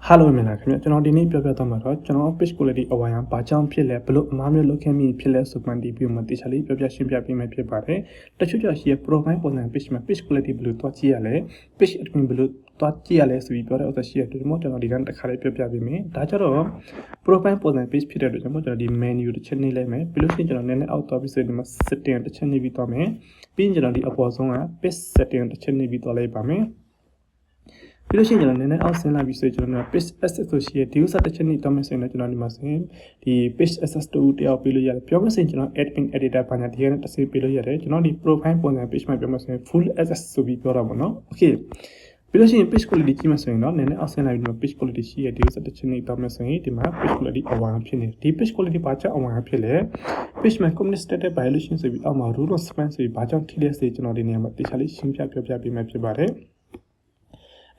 Hello မင်္ဂလာခင်ဗျကျွန်တော်ဒီနေ့ပြောပြသွားမှာတော့ကျွန်တော် page quality အဝိုင်းဘာကြောင့်ဖြစ်လဲဘလို့အမှားမျိုးလုပ်ခဲ့မိဖြစ်လဲဆိုမှဒီ video မှာတခြားလေးပြောပြရှင်းပြပေးမယ်ဖြစ်ပါတယ်တချို့ကြောင့်ရှိရ profile ပုံစံ page မှာ page quality ဘလို့တွားကြည့်ရလဲ page admin ဘလို့တွားကြည့်ရလဲဆိုပြီးပြောတဲ့ဥစ္စာရှိရတူကျွန်တော်ဒီကနေ့တစ်ခါလေးပြောပြပေးမယ်ဒါကြတော့ profile ပုံစံ page ဖြစ်တဲ့အတွက်ကျွန်တော်ဒီ menu တစ်ချက်နေလိုက်မယ်ပြီးလို့ရှိရင်ကျွန်တော်နည်းနည်းအောက်သွားပြီးဆိုဒီမှာ setting တစ်ချက်နေပြီးသွားမယ်ပြီးရင်ကျွန်တော်ဒီအပေါ်ဆုံးက page setting တစ်ချက်နေပြီးသွားလိုက်ပါမယ်ပြီးလို့ရှိရင်ကျွန်တော်နည်းနည်းအောက်ဆင်းလာပြီးဆိုကျွန်တော် page access ဆိုရှိရဒီဥစ္စာတစ်ချက်နေတော့မယ်ဆိုရင်ကျွန်တော်ဒီမှာဆိုရင်ဒီ page access တူတယောက်ပေးလို့ရတယ်ပြောမယ်ဆိုရင်ကျွန်တော် admin editor ဘာညာဒီကနေတစ်စိပေးလို့ရတယ်ကျွန်တော်ဒီ profile ပုံစံ page မှာပြောမယ်ဆိုရင် full access ဆိုပြီးပြောတာပေါ့နော် okay ပြီးလို့ရှိရင် page quality ကြည့်မယ်ဆိုရင်တော့နည်းနည်းအောက်ဆင်းလာပြီးဒီမှာ page quality ရှိရဒီဥစ္စာတစ်ချက်နေတော့မယ်ဆိုရင်ဒီမှာ page quality အဝါဖြစ်နေဒီ page quality ဘာကြောင့်အဝါဖြစ်လဲ page မှာ community status violation ဆိုပြီးအောက်မှာ rule of spam ဆိုပြီးဘာကြောင့်ထိလဲဆိုကျွန်တော်ဒီနေရာမှာတခြားလေးရှင်းပြပြောပြပေးမယ်ဖြစ်ပါတယ်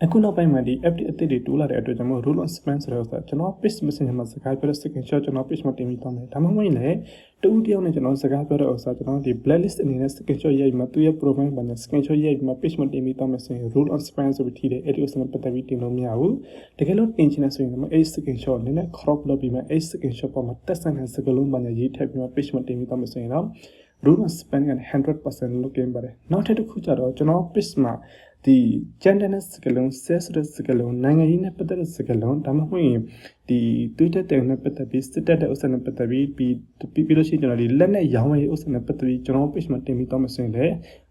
အခုနောက်ပိုင်းမှာဒီ update အသစ်တွေတိုးလာတဲ့အတွက်ကျွန်တော် rule on spam ဆိုတော့ကျွန်တော် page messenger မှာစကားပြောတဲ့ screenshot ကျွန်တော် page မှာတင်ပြီးသွားမယ်ဒါမှမဟုတ်ရင်တူတယောက်နဲ့ကျွန်တော်စကားပြောတဲ့ဥစ္စာကျွန်တော်ဒီ blacklist အနေနဲ့ screenshot ရိုက်ပြီးမှသူ့ရဲ့ profile မှာ screenshot ရိုက်ပြီးမှ page မှာတင်ပြီးသွားမယ်ဆိုရင် rule on spam ဆိုပြီးထိတယ်အဲ့ဒီဥစ္စာနဲ့ပတ်သက်ပြီးတင်လို့မရဘူးတကယ်လို့တင်ချင်တယ်ဆိုရင်အဲ့ screenshot နည်းနည်း crop လုပ်ပြီးမှအဲ့ screenshot ပေါ်မှာတက်ဆန်တဲ့စကားလုံးမှာရေးထည့်ပြီးမှ page မှာတင်ပြီးသွားမယ်ဆိုရင်တော့ rule on spam က 100% လုပ်ခဲ့ပါတယ်နောက်ထပ်တစ်ခုကျတော့ကျွန်တော် page မှာဒီ gender နဲ့စကားလုံး sex နဲ့စကားလုံးနိုင်ငံရေးနဲ့ပတ်သက်တဲ့စကားလုံးဒါမှမဟုတ်ရင်ဒီ Twitter တဲ့နဲ့ပတ်သက်ပြီးစစ်တပ်တဲ့ဥစ္စာနဲ့ပတ်သက်ပြီးပြီးလို့ရှိရင်ကျွန်တော်ဒီလက်နဲ့ရောင်းဝယ်ဥစ္စာနဲ့ပတ်သက်ပြီးကျွန်တော် page မှာတင်ပြီးတော့မှဆိုရင်လေ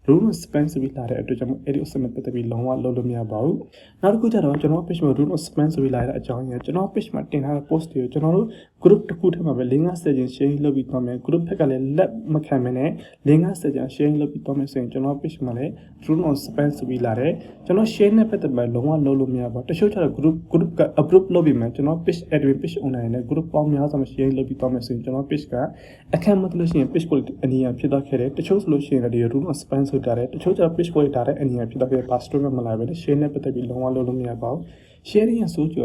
rule on spam ဆိုပြီးလာတဲ့အတွက်ကြောင့်အဲ့ဒီဥစ္စာနဲ့ပတ်သက်ပြီးလုံးဝလုပ်လို့မရပါဘူးနောက်တစ်ခုကျတော့ကျွန်တော် page မှာ rule on spam ဆိုပြီးလာတဲ့အကြောင်းရင်းကျွန်တော် page မှာတင်ထားတဲ့ post တွေကိုကျွန်တော်တို့ group တစ်ခုထဲမှာပဲ50ကျင် share လုပ်ပြီးတော့မယ် group ဘက်ကလည်းလက်မခံမနဲ့50ကျင် share လုပ်ပြီးတော့မယ်ဆိုရင်ကျွန်တော် page မှာလည်း rule on spam ဆိုပြီးလာတယ်ကျွန်တော် share နဲ့ပတ်သက်ပြီးလုံးဝလုပ်လို့မရပါဘူးတချို့ကျတော့ group က approve လုပ်ပြီးမှကျွန်တော် page admin page owner နဲ့ group ပေါင်းများစွာမှာ share လုပ်ပြီးတော့မယ်ဆိုရင်ကျွန်တော် page ကအခက်မလို့ရှိရင် page quality အနည်းငယ်ဖြစ်တော့ခဲ့တယ်တချို့ဆိုလို့ရှိရင်ဒီ rule on spam ဆိုတာတယ်တချို့ကျတော့ page quality တာတဲ့အနည်းငယ်ဖြစ်တော့ခဲ့ pass through မလာပဲ share နဲ့ပတ်သက်ပြီးလုံးဝလုပ်လို့မရပါဘူး sharing ရဆိုကြ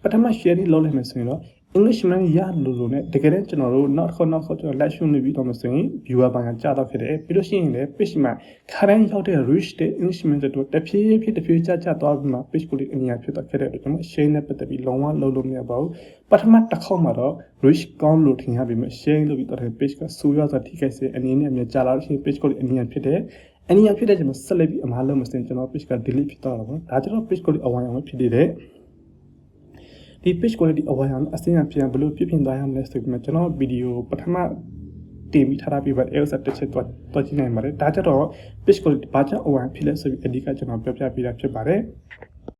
ပထမ sharing လုပ်လိုက်မယ်ဆိုရင်တော့English မှရလို့နဲ့တကယ်တမ်းကျွန်တော်တို့နောက်ကျွန်တော် live show နေပြီးတော့မဆိုရင် viewer ဘာကကြာတော့ဖြစ်တယ်ပြီးလို့ရှိရင်လည်း page မှာခါတိုင်းရောက်တဲ့ reach တဲ့ English မှတို့တဖြည်းဖြည်းကြာသွားပြီးမှ page ကိုအနည်းငယ်ဖြစ်တော့ခဲ့တဲ့အတွက်ကျွန်တော် share နဲ့ပတ်သက်ပြီးလုံးဝလုပ်လို့မရပါဘူးပထမတစ်ခေါက်မှာတော့ reach ကောင်းလို့ထင်ရပြီးမှ share လုပ်ပြီးတော့တဲ့ page ကဆိုးရွားစွာထိခိုက်စေအနေနဲ့အမြင်ကြာလာလို့ရှိရင် page ကိုအနည်းငယ်ဖြစ်တယ်အနည်းငယ်ဖြစ်တဲ့ကျွန်တော်ဆက်လက်ပြီးအမှားလုံးမစင်ကျွန်တော် page က delete ဖြစ်သွားတာပေါ့ဒါကျွန်တော် page ကိုအဝိုင်းအောင်ဖြစ်နေတယ်ဒီ page quality အဝါရအစင်းအပြန်ဘလို့ပြပြင်သွားရမလဲဆိုပြီးမှကျွန်တော်ဗီဒီယိုပထမတင်ပြီးထားတာပြပါအဲဥစားတစ်ချက်တော့ကြည့်နိုင်ပါတယ်ဒါကြတော့ page quality ဘာကြောင့်အဝါဖြစ်လဲဆိုပြီးအဓိကကျွန်တော်ပြောပြပေးတာဖြစ်ပါတယ်